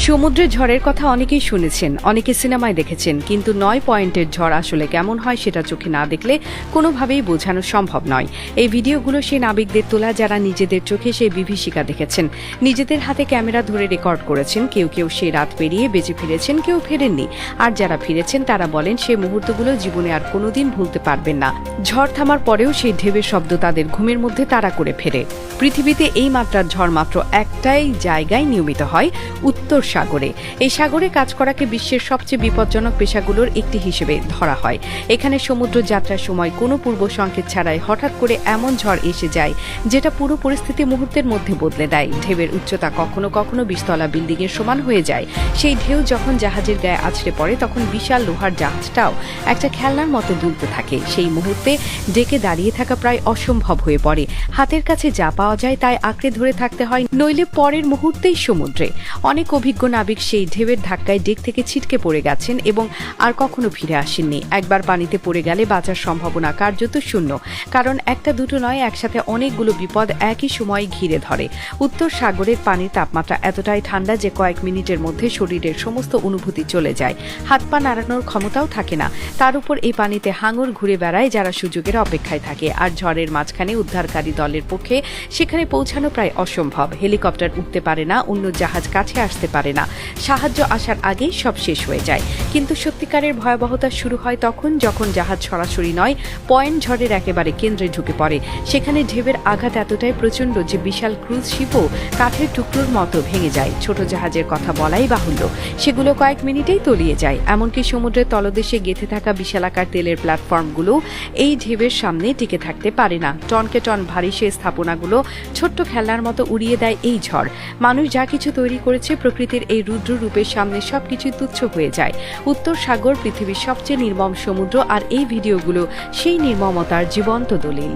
সমুদ্রের ঝড়ের কথা অনেকেই শুনেছেন, অনেকে সিনেমায় দেখেছেন, কিন্তু 9 পয়েন্টের ঝড় আসলে কেমন হয় সেটা চোখে না দেখলে কোনোভাবেই বোঝানো সম্ভব নয়। এই ভিডিওগুলো সেই নাবিকদের তোলা যারা নিজেদের চোখে সেই বিভীষিকা দেখেছেন, নিজেদের হাতে ক্যামেরা ধরে রেকর্ড করেছেন। কেউ কেউ সেই রাত পেরিয়ে বেঁচে ফিরেছেন, কেউ ফেরেননি। আর যারা ফিরেছেন তারা বলেন সেই মুহূর্তগুলো জীবনে আর কোনোদিন ভুলতে পারবেন না। ঝড় থামার পরেও সেই ঢেউয়ের শব্দ তাদের ঘুমের মধ্যে তাড়া করে ফেরে। পৃথিবীতে এই মাত্রার ঝড় মাত্র একটাই জায়গায় নিয়মিত হয়, উত্তর সাগরে। এই সাগরে কাজ করাকে বিশ্বের সবচেয়ে বিপজ্জনক পেশাগুলোর একটি হিসেবে ধরা হয়। এখানে সমুদ্র যাত্রার সময় কোনো পূর্ব সংকেত ছাড়াই হঠাৎ করে এমন ঝড় এসে যায় যেটা পুরো পরিস্থিতি মুহূর্তের মধ্যে বদলে দেয়। ঢেউয়ের উচ্চতা কখনো কখনো 20 তলা বিল্ডিং এর সমান হয়ে যায়। সেই ঢেউ যখন জাহাজের গায়ে আছড়ে পড়ে তখন বিশাল লোহার জাহাজটাও একটা খেলনার মতো দুলতে থাকে। সেই মুহূর্তে ডেকে দাঁড়িয়ে থাকা প্রায় অসম্ভব হয়ে পড়ে। হাতের কাছে যা পাওয়া যায় তাই আঁকড়ে ধরে থাকতে হয়, নইলে পরের মুহূর্তেই সমুদ্রে। অনেক অভিজ্ঞ নাবিক সেই ঢেউয়ের ধাক্কায় ডেক থেকে ছিটকে পড়ে গেছেন এবং আর কখনো ফিরে আসেননি। একবার পানিতে পড়ে গেলে বাঁচার সম্ভাবনা কার্যত শূন্য, কারণ একটা দুটো নয়, একসাথে অনেকগুলো বিপদ একই সময় ঘিরে ধরে। উত্তর সাগরের পানির তাপমাত্রা এতটাই ঠান্ডা যে কয়েক মিনিটের মধ্যে শরীরের সমস্ত অনুভূতি চলে যায়, হাত পা নাড়ানোর ক্ষমতাও থাকে না। তার উপর এই পানিতে হাঙর ঘুরে বেড়ায় যারা সুযোগের অপেক্ষায় থাকে। আর ঝড়ের মাঝখানে উদ্ধারকারী দলের পক্ষে সেখানে পৌঁছানো প্রায় অসম্ভব। হেলিকপ্টার উঠতে পারে না, অন্য জাহাজ কাছে আসতে পারে না, সাহায্য আসার আগেই সব শেষ হয়ে যায়। কিন্তু সত্যিকারের ভয়াবহতা শুরু হয় তখন যখন জাহাজ সরাসরি নয়, পয়েন্ট ঝড়ের একেবারে কেন্দ্রে ঢুকে পড়ে। সেখানে ঢেউয়ের আঘাত এতটাই প্রচণ্ড যে বিশাল ক্রুজ শিপও কাঠের টুকরোর মতো ভেঙে যায়। ছোট জাহাজের কথা বলাই বাহুল্য, সেগুলো কয়েক মিনিটেই তলিয়ে যায়। এমনকি সমুদ্রের তলদেশে গেঁথে থাকা বিশালাকার তেলের প্ল্যাটফর্মগুলো এই ঢেউয়ের সামনে টিকে থাকতে পারে না। টনকে টন ভারী সেই স্থাপনাগুলো ছোট্ট খেলনার মতো উড়িয়ে দেয় এই ঝড়। মানুষ যা কিছু তৈরি করেছে প্রকৃতির এই রুদ্র রূপের সামনে সবকিছু তুচ্ছ হয়ে যায়। উত্তর সাগর পৃথিবীর সবচেয়ে নির্মম সমুদ্র, আর এই ভিডিওগুলো সেই নির্মমতার জীবন্ত দলিল।